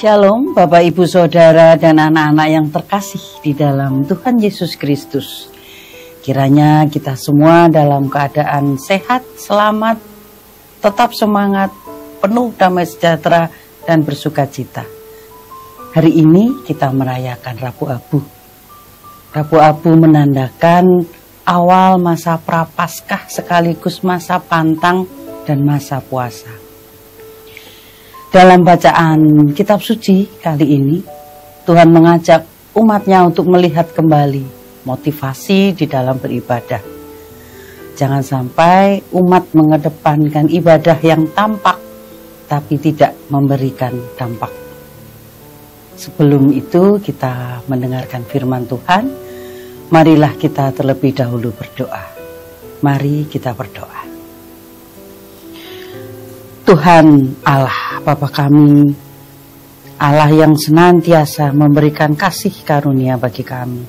Shalom Bapak Ibu Saudara dan anak-anak yang terkasih di dalam Tuhan Yesus Kristus. Kiranya kita semua dalam keadaan sehat, selamat, tetap semangat, penuh damai sejahtera dan bersukacita. Hari ini kita merayakan Rabu Abu. Rabu Abu menandakan awal masa Prapaskah sekaligus masa pantang dan masa puasa. Dalam bacaan kitab suci kali ini, Tuhan mengajak umatnya untuk melihat kembali motivasi di dalam beribadah. Jangan sampai umat mengedepankan ibadah yang tampak, tapi tidak memberikan dampak. Sebelum itu kita mendengarkan firman Tuhan, marilah kita terlebih dahulu berdoa. Mari kita berdoa. Tuhan Allah Bapa kami, Allah yang senantiasa memberikan kasih karunia bagi kami.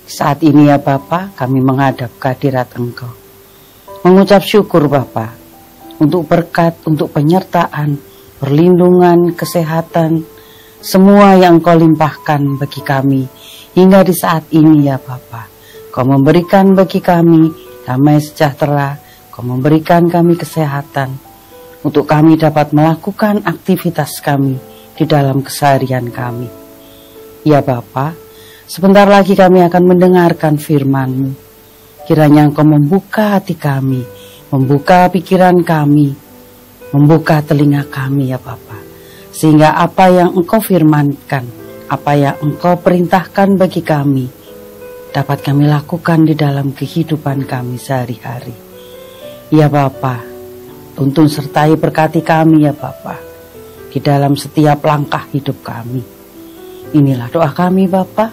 Saat ini ya Bapa, kami menghadap kehadirat Engkau, mengucap syukur Bapa untuk berkat, untuk penyertaan, perlindungan, kesehatan, semua yang Engkau limpahkan bagi kami hingga di saat ini ya Bapa. Kau memberikan bagi kami damai sejahtera, Kau memberikan kami kesehatan, untuk kami dapat melakukan aktivitas kami di dalam keseharian kami. Ya Bapa, sebentar lagi kami akan mendengarkan firman-Mu. Kiranya Engkau membuka hati kami, membuka pikiran kami, membuka telinga kami ya Bapa. Sehingga apa yang Engkau firmankan, apa yang Engkau perintahkan bagi kami, dapat kami lakukan di dalam kehidupan kami sehari-hari. Ya Bapa, tuntun sertai berkati kami ya Bapa, di dalam setiap langkah hidup kami. Inilah doa kami Bapa,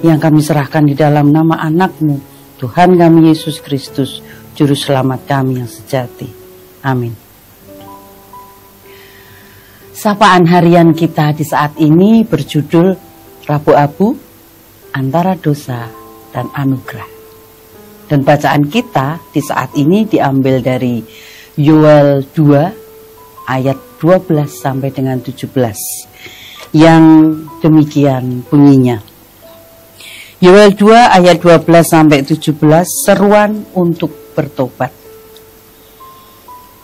yang kami serahkan di dalam nama anak-Mu, Tuhan kami Yesus Kristus, Juru Selamat kami yang sejati. Amin. Sapaan harian kita di saat ini berjudul Rabu Abu, Antara Dosa dan Anugerah. Dan bacaan kita di saat ini diambil dari Yoel 2 ayat 12 sampai dengan 17 yang demikian bunyinya. Yoel 2 ayat 12 sampai 17, seruan untuk bertobat.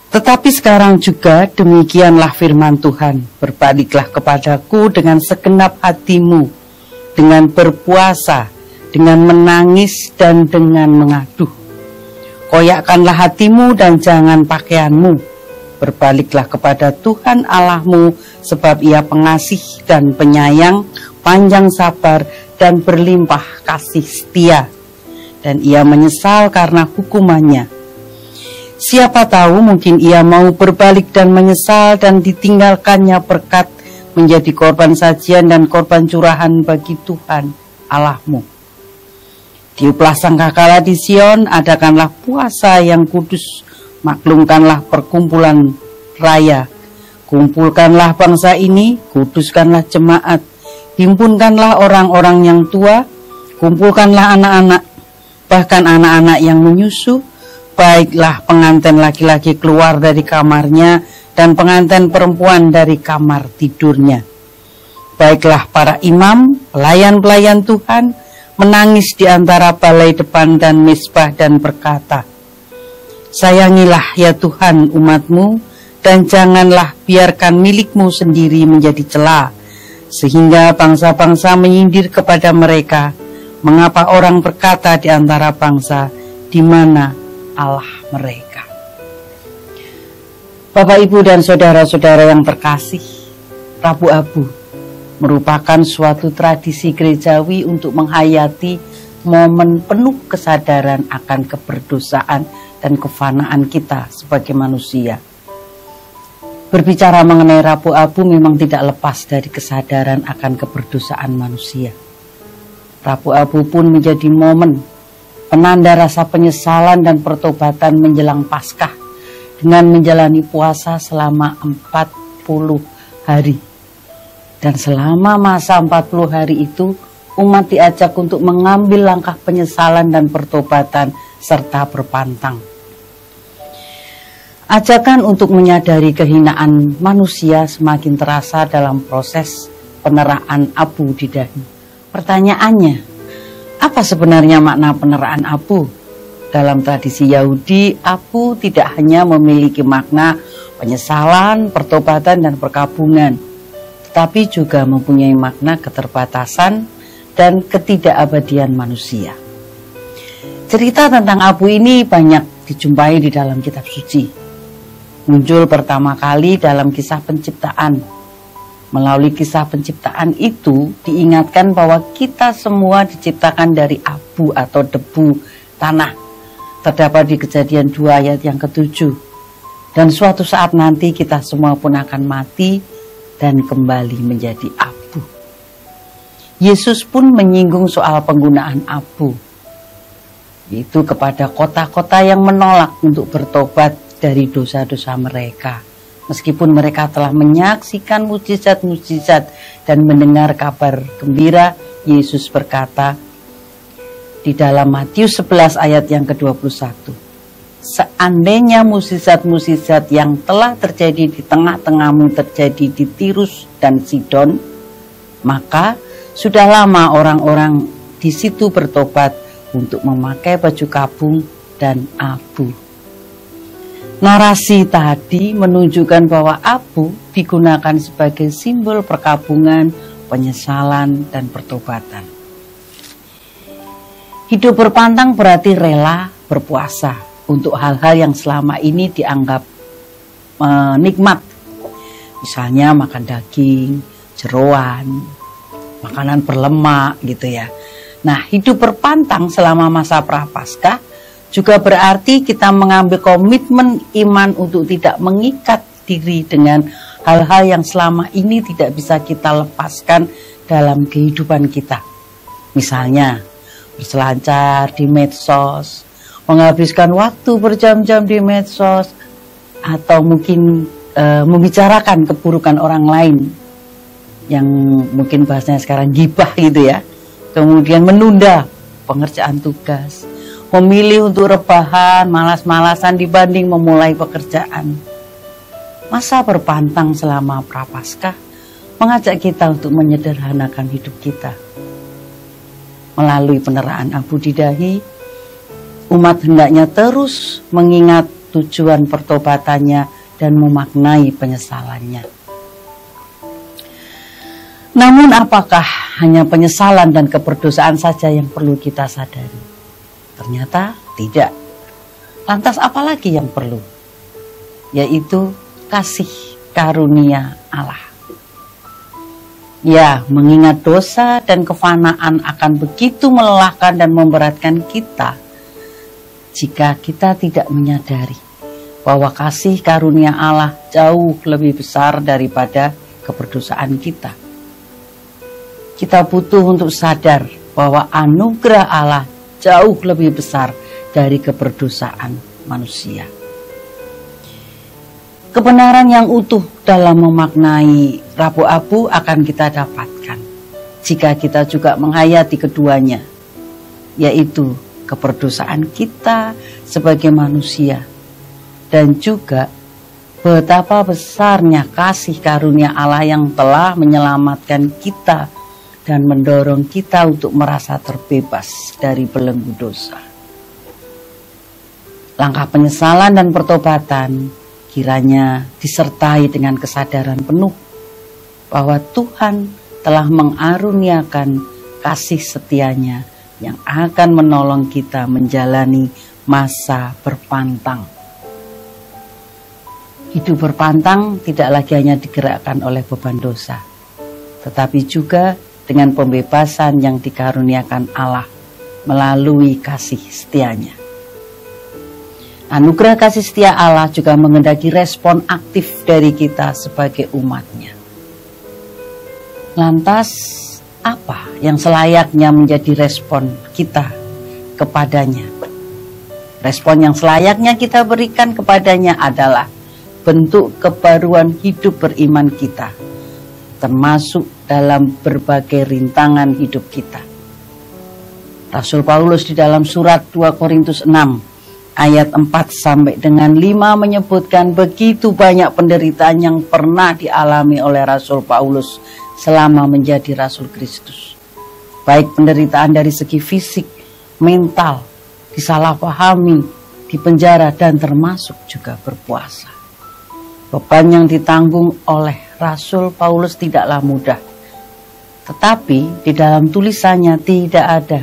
Tetapi sekarang juga demikianlah firman Tuhan, berbaliklah kepadaku dengan segenap hatimu, dengan berpuasa, dengan menangis dan dengan mengaduh. Koyakkanlah hatimu dan jangan pakaianmu. Berbaliklah kepada Tuhan Allahmu, sebab Ia pengasih dan penyayang, panjang sabar dan berlimpah kasih setia. Dan Ia menyesal karena hukumannya. Siapa tahu mungkin Ia mau berbalik dan menyesal dan ditinggalkannya berkat menjadi korban sajian dan korban curahan bagi Tuhan Allahmu. Tiuplah sangkakala di Sion, adakanlah puasa yang kudus, maklumkanlah perkumpulan raya. Kumpulkanlah bangsa ini, kuduskanlah jemaat, himpunkanlah orang-orang yang tua, kumpulkanlah anak-anak, bahkan anak-anak yang menyusu. Baiklah pengantin laki-laki keluar dari kamarnya, dan pengantin perempuan dari kamar tidurnya. Baiklah para imam, pelayan-pelayan Tuhan, menangis di antara balai depan dan mezbah dan berkata, sayangilah ya Tuhan umat-Mu, dan janganlah biarkan milik-Mu sendiri menjadi cela, sehingga bangsa-bangsa menyindir kepada mereka. Mengapa orang berkata di antara bangsa, di mana Allah mereka? Bapak, Ibu, dan saudara-saudara yang terkasih, Rabu Abu merupakan suatu tradisi gerejawi untuk menghayati momen penuh kesadaran akan keberdosaan dan kefanaan kita sebagai manusia. Berbicara mengenai Rabu Abu memang tidak lepas dari kesadaran akan keberdosaan manusia. Rabu Abu pun menjadi momen penanda rasa penyesalan dan pertobatan menjelang Paskah dengan menjalani puasa selama 40 hari. Dan selama masa 40 hari itu, umat diajak untuk mengambil langkah penyesalan dan pertobatan serta berpantang. Ajakan untuk menyadari kehinaan manusia semakin terasa dalam proses peneraan abu di dahi. Pertanyaannya, apa sebenarnya makna peneraan abu? Dalam tradisi Yahudi, abu tidak hanya memiliki makna penyesalan, pertobatan, dan perkabungan, tetapi juga mempunyai makna keterbatasan dan ketidakabadian manusia. Cerita tentang abu ini banyak dijumpai di dalam kitab suci. Muncul pertama kali dalam kisah penciptaan. Melalui kisah penciptaan itu diingatkan bahwa kita semua diciptakan dari abu atau debu tanah. Terdapat di Kejadian 2 ayat yang ke-7. Dan suatu saat nanti kita semua pun akan mati dan kembali menjadi abu. Yesus pun menyinggung soal penggunaan abu, yaitu kepada kota-kota yang menolak untuk bertobat dari dosa-dosa mereka. Meskipun mereka telah menyaksikan mujizat-mujizat dan mendengar kabar gembira, Yesus berkata di dalam Matius 11 ayat yang ke-21, seandainya mujizat-mujizat yang telah terjadi di tengah-tengahmu terjadi di Tirus dan Sidon, maka sudah lama orang-orang di situ bertobat untuk memakai baju kabung dan abu. Narasi tadi menunjukkan bahwa abu digunakan sebagai simbol perkabungan, penyesalan, dan pertobatan. Hidup berpantang berarti rela berpuasa untuk hal-hal yang selama ini dianggap nikmat. Misalnya makan daging, jeroan, makanan berlemak gitu ya. Nah, hidup berpantang selama masa Prapaskah juga berarti kita mengambil komitmen iman untuk tidak mengikat diri dengan hal-hal yang selama ini tidak bisa kita lepaskan dalam kehidupan kita. Misalnya, berselancar di medsos, menghabiskan waktu berjam-jam di medsos, atau mungkin membicarakan keburukan orang lain, yang mungkin bahasanya sekarang gibah gitu ya. Kemudian menunda pengerjaan tugas, memilih untuk rebahan, malas-malasan dibanding memulai pekerjaan. Masa berpantang selama Prapaskah mengajak kita untuk menyederhanakan hidup kita. Melalui peneraan abu di dahi, umat hendaknya terus mengingat tujuan pertobatannya dan memaknai penyesalannya. Namun apakah hanya penyesalan dan keberdosaan saja yang perlu kita sadari? Ternyata tidak. Lantas apalagi yang perlu? Yaitu kasih karunia Allah. Ya, mengingat dosa dan kefanaan akan begitu melelahkan dan memberatkan kita jika kita tidak menyadari bahwa kasih karunia Allah jauh lebih besar daripada keberdosaan kita. Kita butuh untuk sadar bahwa anugerah Allah jauh lebih besar dari keberdosaan manusia. Kebenaran yang utuh dalam memaknai Rabu Abu akan kita dapatkan jika kita juga menghayati keduanya, yaitu keberdosaan kita sebagai manusia dan juga betapa besarnya kasih karunia Allah yang telah menyelamatkan kita dan mendorong kita untuk merasa terbebas dari belenggu dosa. Langkah penyesalan dan pertobatan kiranya disertai dengan kesadaran penuh bahwa Tuhan telah mengaruniakan kasih setianya yang akan menolong kita menjalani masa berpantang. Hidup berpantang tidak lagi hanya digerakkan oleh beban dosa, tetapi juga dengan pembebasan yang dikaruniakan Allah melalui kasih setianya. Anugerah kasih setia Allah juga menghendaki respon aktif dari kita sebagai umatnya. Lantas, apa yang selayaknya menjadi respon kita kepadanya? Respon yang selayaknya kita berikan kepadanya adalah bentuk kebaruan hidup beriman kita, termasuk dalam berbagai rintangan hidup kita. Rasul Paulus di dalam surat 2 Korintus 6 Ayat 4 sampai dengan 5 menyebutkan begitu banyak penderitaan yang pernah dialami oleh Rasul Paulus selama menjadi Rasul Kristus. Baik penderitaan dari segi fisik, mental, disalahpahami, dipenjara, dan termasuk juga berpuasa. Beban yang ditanggung oleh Rasul Paulus tidaklah mudah. Tetapi di dalam tulisannya tidak ada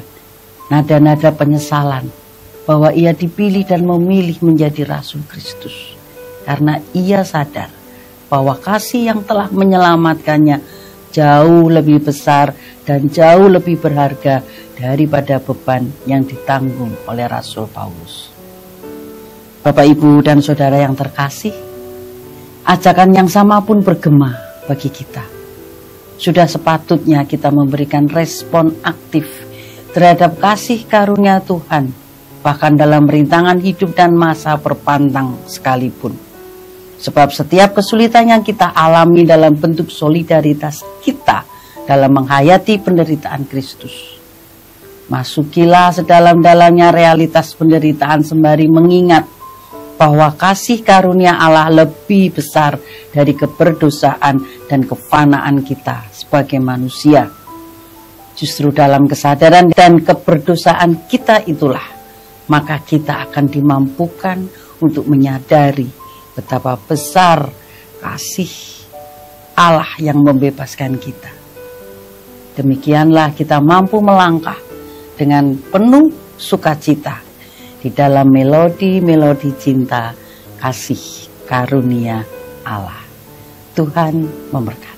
nada-nada penyesalan bahwa ia dipilih dan memilih menjadi Rasul Kristus. Karena ia sadar bahwa kasih yang telah menyelamatkannya jauh lebih besar dan jauh lebih berharga daripada beban yang ditanggung oleh Rasul Paulus. Bapak, Ibu, dan Saudara yang terkasih, ajakan yang sama pun bergema bagi kita. Sudah sepatutnya kita memberikan respon aktif terhadap kasih karunia Tuhan, bahkan dalam rintangan hidup dan masa perpantang sekalipun. Sebab setiap kesulitan yang kita alami dalam bentuk solidaritas kita dalam menghayati penderitaan Kristus. Masukilah sedalam-dalamnya realitas penderitaan sembari mengingat bahwa kasih karunia Allah lebih besar dari keberdosaan dan kefanaan kita sebagai manusia. Justru dalam kesadaran dan keberdosaan kita itulah, maka kita akan dimampukan untuk menyadari betapa besar kasih Allah yang membebaskan kita. Demikianlah kita mampu melangkah dengan penuh sukacita di dalam melodi-melodi cinta kasih karunia Allah. Tuhan memberkati.